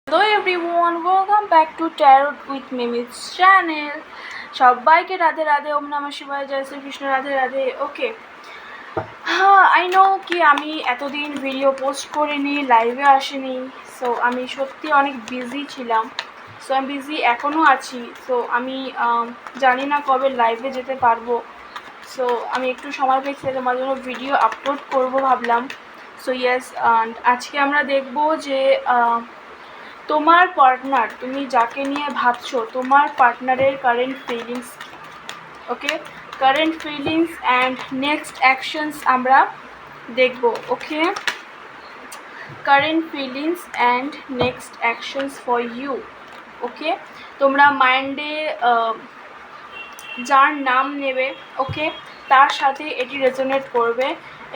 Hello everyone, welcome back to Tarot with Mimi's channel. সবাইকে রাধে রাধে, ওম নমঃ শিবায়, জয় শ্রীকৃষ্ণ, রাধে রাধে। ওকে, I know কি আমি এতদিন ভিডিও পোস্ট করিনি, লাইভে আসিনি। সো আমি সত্যি অনেক বিজি ছিলাম। সো আমি বিজি এখনও আছি। সো আমি জানি না কবে লাইভে যেতে পারবো। সো আমি একটু সময় পেয়েছি তোমার জন্য ভিডিও আপলোড করবো ভাবলাম। সো ইয়েস, আজকে আমরা দেখব যে তোমার পার্টনার, তুমি যাকে নিয়ে ভাবছো, তোমার পার্টনারের কারেন্ট ফিলিংস কি। Okay, current feelings and next actions আমরা দেখব। Okay, current feelings and next actions for you. Okay, তোমরা মাইন্ডে যার নাম নেবে, ওকে, তার সাথে এটি রেজোনেট করবে।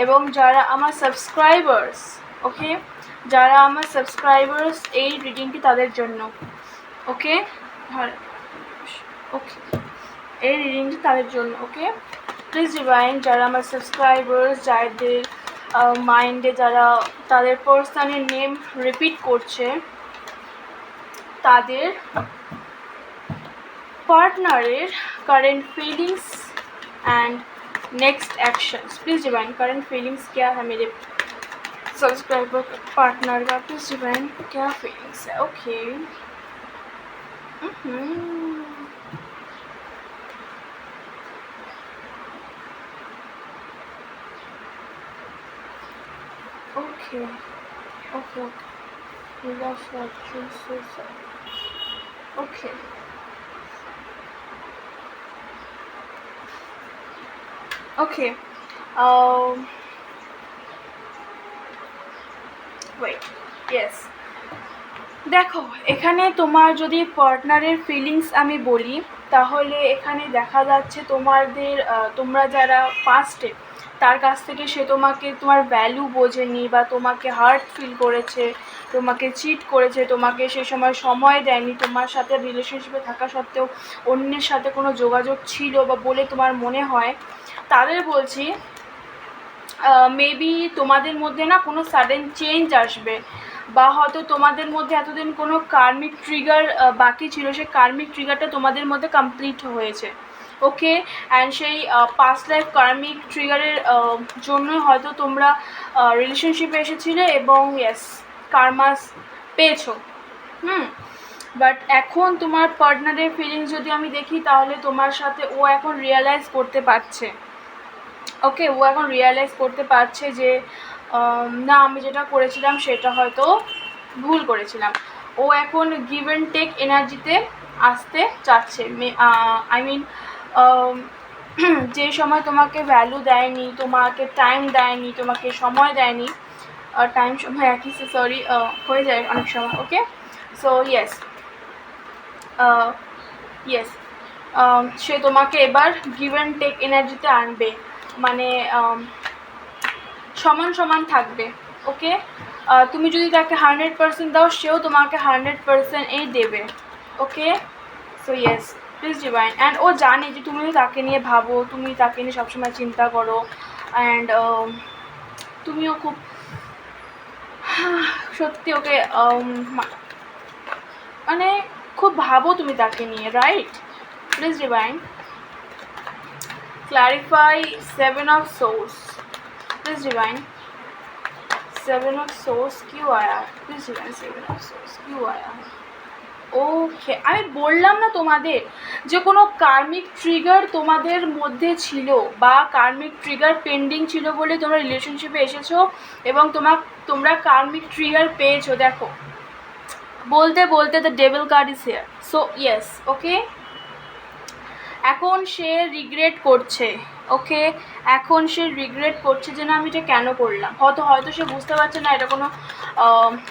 এবং যারা আমার সাবস্ক্রাইবার্স, ওকে, যারা আমার সাবস্ক্রাইবার্স, এই রিডিংটি তাদের জন্য। ওকে, ওকে, এই রিডিংটি তাদের জন্য। ওকে, প্লিজ ডিভাইন, যারা আমার সাবস্ক্রাইবার্স, যাদের মাইন্ডে যারা তাদের পার্সনের নেম রিপিট করছে, তাদের পার্টনারের current feelings and next actions. Please divine, current feelings क्या है मेरे सब्सक्राइबर पार्टनर का। प्लीज़ डिवाइन, क्या फीलिंग्स है। Okay, okay, okay, okay, okay, wait, yes. দেখো, এখানে তোমার যদি পার্টনারের ফিলিংস আমি বলি, তাহলে এখানে দেখা যাচ্ছে তোমাদের তোমরা যারা পাস্টে তার কাছ থেকে সে তোমাকে, তোমার ভ্যালু বোঝেনি বা তোমাকে হার্ট ফিল করেছে, তোমাকে চিট করেছে, তোমাকে সে সময় দেয়নি, তোমার সাথে রিলেশনশিপে থাকা সত্ত্বেও অন্যের সাথে কোনো যোগাযোগ ছিল বা বলে তোমার মনে হয়, তাদের বলছি মেবি তোমাদের মধ্যে না কোনো সাডেন চেঞ্জ আসবে, বা হয়তো তোমাদের মধ্যে এতদিন কোনো কার্মিক ট্রিগার বাকি ছিল, সেই কার্মিক ট্রিগারটা তোমাদের মধ্যে কমপ্লিট হয়েছে। ওকে, অ্যান্ড সেই পাস্ট লাইফ কার্মিক ট্রিগারের জন্যই হয়তো তোমরা রিলেশনশিপে এসেছিলে এবং ইয়েস, কার্মাস পেয়েছো। বাট এখন তোমার পার্টনারের ফিলিংস যদি আমি দেখি, তাহলে তোমার সাথে ও এখন রিয়েলাইজ করতে পারছে। ওকে, ও এখন রিয়েলাইজ করতে পারছে যে না, আমি যেটা করেছিলাম সেটা হয়তো ভুল করেছিলাম। ও এখন গিভ অ্যান্ড টেক এনার্জিতে আসতে চাচ্ছে। আই মিন, যে সময় তোমাকে ভ্যালু দেয়নি, তোমাকে টাইম দেয়নি, তোমাকে সময় দেয়নি, টাইম সময় একই, সরি, হয়ে যায় অনেক সময়। ওকে, সো ইয়েস, ইয়েস, সে তোমাকে এবার গিভ অ্যান্ড টেক এনার্জিতে আনবে, মানে সমান সমান থাকবে। ওকে, তুমি যদি তাকে 100% দাও, সেও তোমাকে 100% এই দেবে। Okay, so yes, please divine. And ও জানে যে তুমিও তাকে নিয়ে ভাবো, তুমি তাকে নিয়ে সবসময় চিন্তা করো, অ্যান্ড তুমিও খুব সত্যি ওকে মানে খুব ভাবো তুমি তাকে নিয়ে, right? Please divine, clarify 7 of swords। Please divine, 7 of swords क्यों आया? प्लीज़ डिवाइन, 7 of swords क्यों आया? ওকে, আমি বললাম না তোমাদের যে কোনো কার্মিক ট্রিগার তোমাদের মধ্যে ছিল, বা কার্মিক ট্রিগার পেন্ডিং ছিল বলে তোমরা রিলেশনশিপে এসেছো এবং তোমরা কার্মিক ট্রিগার পেয়েছো। দেখো, বলতে বলতে the devil card is here. So yes, okay, এখন সে রিগ্রেট করছে। ওকে, এখন সে রিগ্রেট করছে যে না, আমি এটা কেন করলাম। হয়তো সে বুঝতে পারছে না এটা কোনো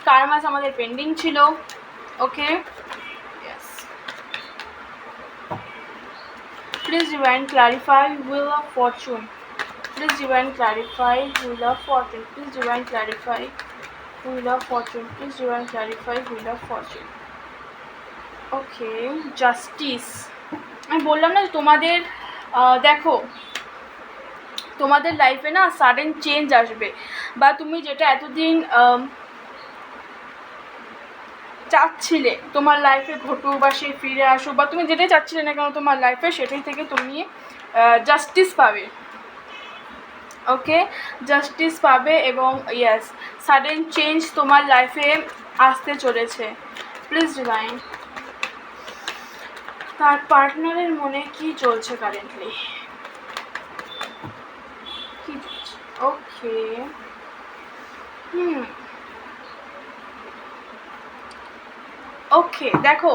কার্মাস আমাদের পেন্ডিং ছিল। Okay, yes, please divine clarify wheel of fortune. Please divine clarify wheel of fortune. Please divine clarify wheel of fortune. Please divine clarify wheel of fortune. Okay, justice. আমি বললাম না তোমাদের, দেখো, তোমাদের লাইফে না সাডেন চেঞ্জ আসবে, বা তুমি যেটা এতদিন চাচ্ছিলে তোমার লাইফে ঘটুক বা সে ফিরে আসুক, বা তুমি যেটাই চাচ্ছিলে না কেন তোমার লাইফে, সেটাই থেকে তুমি জাস্টিস পাবে। ওকে, জাস্টিস পাবে এবং ইয়েস, সাডেন চেঞ্জ তোমার লাইফে আসতে চলেছে। প্লিজ ডিভাইন, তার পার্টনারের মনে কি চলছে কারেন্টলি, কি চলছে? ওকে, ওকে দেখো,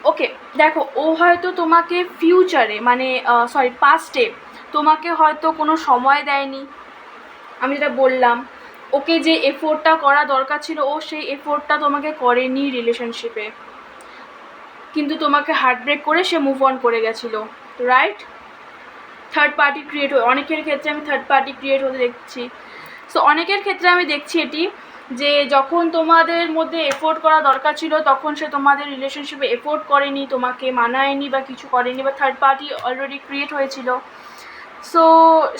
ওকে দেখো, ও হয়তো তোমাকে ফিউচারে মানে সরি পাস্টে তোমাকে হয়তো কোনো সময় দেয়নি। আমি যেটা বললাম, ওকে যে এফোর্টটা করা দরকার ছিল ও সেই এফোর্টটা তোমাকে করেনি রিলেশনশিপে, কিন্তু তোমাকে হার্টব্রেক করে সে মুভ অন করে গেছিলো, রাইট? থার্ড পার্টি ক্রিয়েট হয়ে, অনেকের ক্ষেত্রে আমি থার্ড পার্টি ক্রিয়েট হতে দেখছি। সো অনেকের ক্ষেত্রে আমি দেখছি এটি, যে যখন তোমাদের মধ্যে এফোর্ট করা দরকার ছিল তখন সে তোমাদের রিলেশনশিপে এফোর্ট করেনি, তোমাকে মানায়নি বা কিছু করেনি, বা থার্ড পার্টি অলরেডি ক্রিয়েট হয়েছিল। সো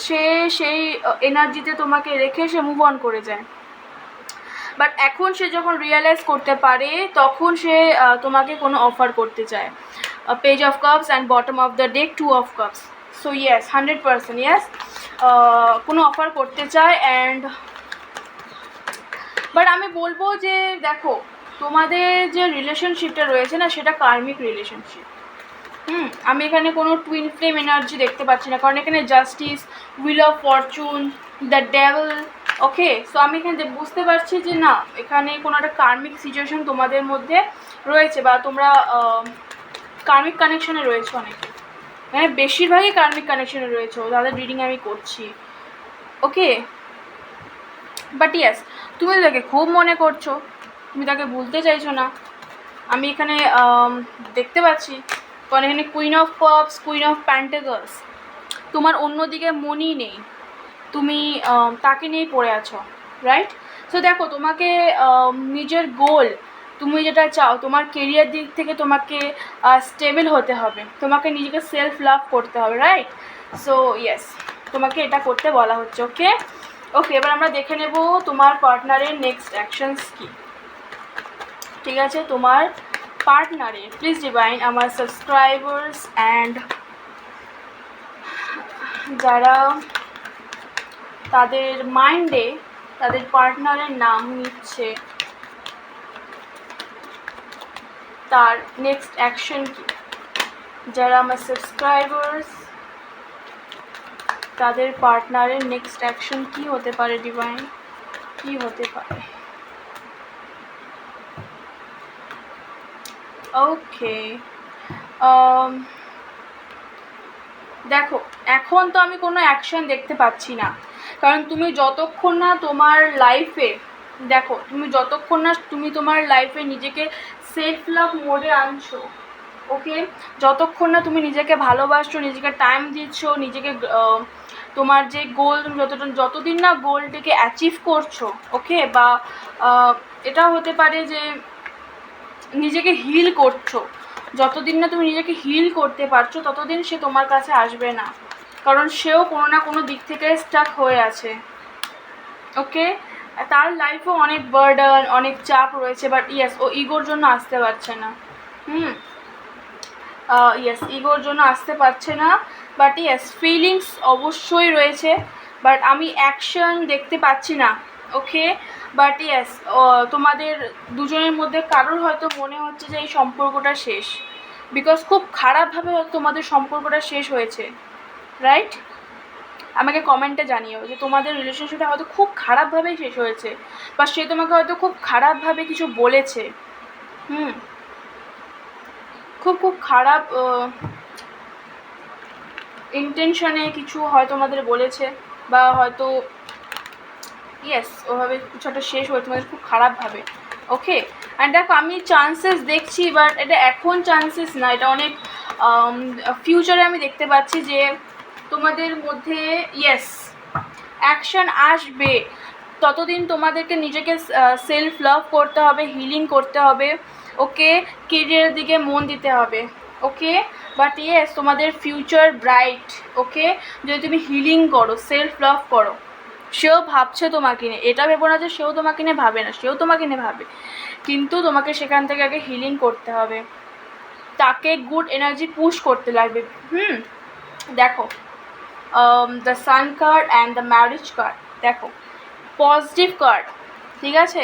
সে সেই এনার্জিতে তোমাকে রেখে সে মুভ অন করে যায়। বাট এখন সে যখন রিয়েলাইজ করতে পারে তখন সে তোমাকে কোনো অফার করতে চায়। Page of cups and bottom of the deck 2 of cups. So yes, 100% yes, কোনো অফার করতে চায়। অ্যান্ড বাট আমি বলবো যে দেখো, তোমাদের যে রিলেশনশিপটা রয়েছে না, সেটা কার্মিক রিলেশনশিপ। আমি এখানে কোনো টুইন ফ্লেম এনার্জি দেখতে পাচ্ছি না, কারণ এখানে justice, wheel of Fortune, the devil. Okay, so আমি এখানে বুঝতে পারছি যে না, এখানে কোনো একটা কার্মিক সিচুয়েশন তোমাদের মধ্যে রয়েছে, বা তোমরা কার্মিক কানেকশনে রয়েছে অনেকে, মানে বেশিরভাগই কার্মিক কানেকশনে রয়েছে, তাদের রিডিং আমি করছি। ওকে, বাট ইয়েস, তুমি তাকে খুব মনে করছো, তুমি তাকে ভুলতে চাইছো না, আমি এখানে দেখতে পাচ্ছি। কারণ এখানে queen of cups, queen of pentacles, তোমার অন্যদিকে মনই নেই, তুমি তাকে নিয়েই পড়ে আছো, রাইট? সো দেখো, তোমাকে নিজের গোল, তুমি যেটা চাও, তোমার কেরিয়ার দিক থেকে তোমাকে স্টেবল হতে হবে, তোমাকে নিজেকে সেলফ লাভ করতে হবে, রাইট? সো ইয়েস, তোমাকে এটা করতে বলা হচ্ছে। ওকে, ওকে, এবার আমরা দেখে নেব তোমার পার্টনারের নেক্সট অ্যাকশনস কী। ঠিক আছে, তোমার পার্টনারের, প্লিজ ডিভাইন, আমার সাবস্ক্রাইবার্স অ্যান্ড যারা তাদের মাইন্ডে তাদের পার্টনারের নাম নিচ্ছে, তার নেক্সট অ্যাকশন কী। যারা আমার সাবস্ক্রাইবার্স, তাদের পার্টনারের নেক্সট অ্যাকশন কী হতে পারে ডিভাইন, কী হতে পারে? ওকে, দেখো, এখন তো আমি কোনো অ্যাকশন দেখতে পাচ্ছি না, কারণ তুমি যতক্ষণ না তোমার লাইফে, দেখো, তুমি যতক্ষণ না তুমি তোমার লাইফে নিজেকে সেলফ লাভ মোডে আনছো, ওকে, যতক্ষণ না তুমি নিজেকে ভালোবাসছো, নিজেকে টাইম দিচ্ছ, নিজেকে তোমার যে গোল, তুমি যতদিন না গোলটাকে অ্যাচিভ করছো, ওকে, বা এটাও হতে পারে যে নিজেকে হিল করছো, যতদিন না তুমি নিজেকে হিল করতে পারছো ততদিন সে তোমার কাছে আসবে না, কারণ সেও কোনো না কোনো দিক থেকে স্টাক হয়ে আছে। ওকে, তার লাইফেও অনেক বার্ডেন, অনেক চাপ রয়েছে, বাট ইয়েস, ও ইগোর জন্য আসতে পারছে না। ইয়েস, ইগোর জন্য আসতে পারছে না, বাট ইয়েস, ফিলিংস অবশ্যই রয়েছে, বাট আমি অ্যাকশন দেখতে পাচ্ছি না। ওকে, বাট ইয়েস, তোমাদের দুজনের মধ্যে কারোর হয়তো মনে হচ্ছে যে এই সম্পর্কটা শেষ, বিকজ খুব খারাপভাবে হয়তো তোমাদের সম্পর্কটা শেষ হয়েছে, রাইট? আমাকে কমেন্টে জানিও যে তোমাদের রিলেশনশিপটা হয়তো খুব খারাপভাবেই শেষ হয়েছে, বা সে তোমাকে হয়তো খুব খারাপভাবে কিছু বলেছে, খুব খুব খারাপ ইন্টেনশনে কিছু হয়তো তোমাদের বলেছে, বা হয়তো ইয়েস, ওভাবে কিছু একটা শেষ হয়েছে তোমাদের খুব খারাপভাবে। ওকে, অ্যান্ড দেখো, আমি চান্সেস দেখছি, বাট এটা এখন চান্সেস না, এটা অনেক ফিউচারে আমি দেখতে পাচ্ছি যে তোমাদের মধ্যে ইয়েস অ্যাকশন আসবে। ততদিন তোমাদেরকে নিজেকে সেলফ লাভ করতে হবে, হিলিং করতে হবে, ওকে, কেরিয়ারের দিকে মন দিতে হবে। ওকে, বাট ইয়েস, তোমাদের ফিউচার ব্রাইট। ওকে, যদি তুমি হিলিং করো, সেলফ লাভ করো, সেও ভাবছে তোমাকে নিয়ে, এটা ভেবো না যে সেও তোমাকে নিয়ে ভাবে না, সেও তোমাকে নিয়ে ভাবে, কিন্তু তোমাকে সেখান থেকে আগে হিলিং করতে হবে, তাকে গুড এনার্জি পুশ করতে লাগবে। দেখো the sun card and the marriage card, দেখো পজিটিভ কার্ড, ঠিক আছে।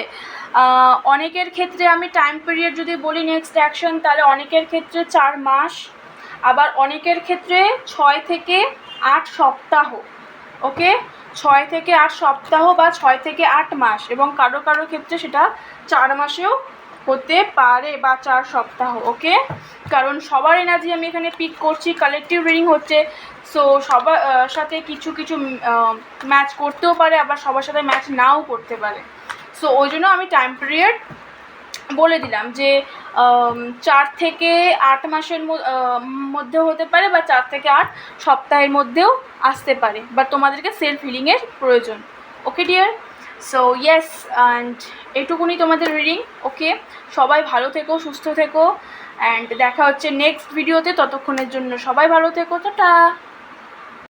অনেকের ক্ষেত্রে আমি টাইম পিরিয়ড যদি বলি নেক্সট অ্যাকশন, তাহলে অনেকের ক্ষেত্রে 4 মাস, আবার অনেকের ক্ষেত্রে 6 থেকে 8 সপ্তাহ, ওকে, 6 থেকে 8 সপ্তাহ বা 6 থেকে 8 মাস, এবং কারো কারো ক্ষেত্রে সেটা 4 মাসেও হতে পারে বা 4 সপ্তাহ, ওকে। কারণ সবার এনার্জি আমি এখানে পিক করছি, কালেকটিভ রিডিং হচ্ছে, সো সবার সাথে কিছু কিছু ম্যাচ করতেও পারে, আবার সবার সাথে ম্যাচ নাও করতে পারে। সো ওই জন্য আমি টাইম পিরিয়ড বলে দিলাম যে 4 থেকে 8 মাসের মধ্যেও হতে পারে বা 4 থেকে 8 সপ্তাহের মধ্যেও আসতে পারে, বা তোমাদেরকে সেলফ হিলিংয়ের প্রয়োজন, okay dear. So yes, and এটুকুনি তোমাদের রিডিং, ওকে। সবাই ভালো থেকো, সুস্থ থেকো, অ্যান্ড দেখা হচ্ছে নেক্সট ভিডিওতে। ততক্ষণের জন্য সবাই ভালো থেকো, টাটা।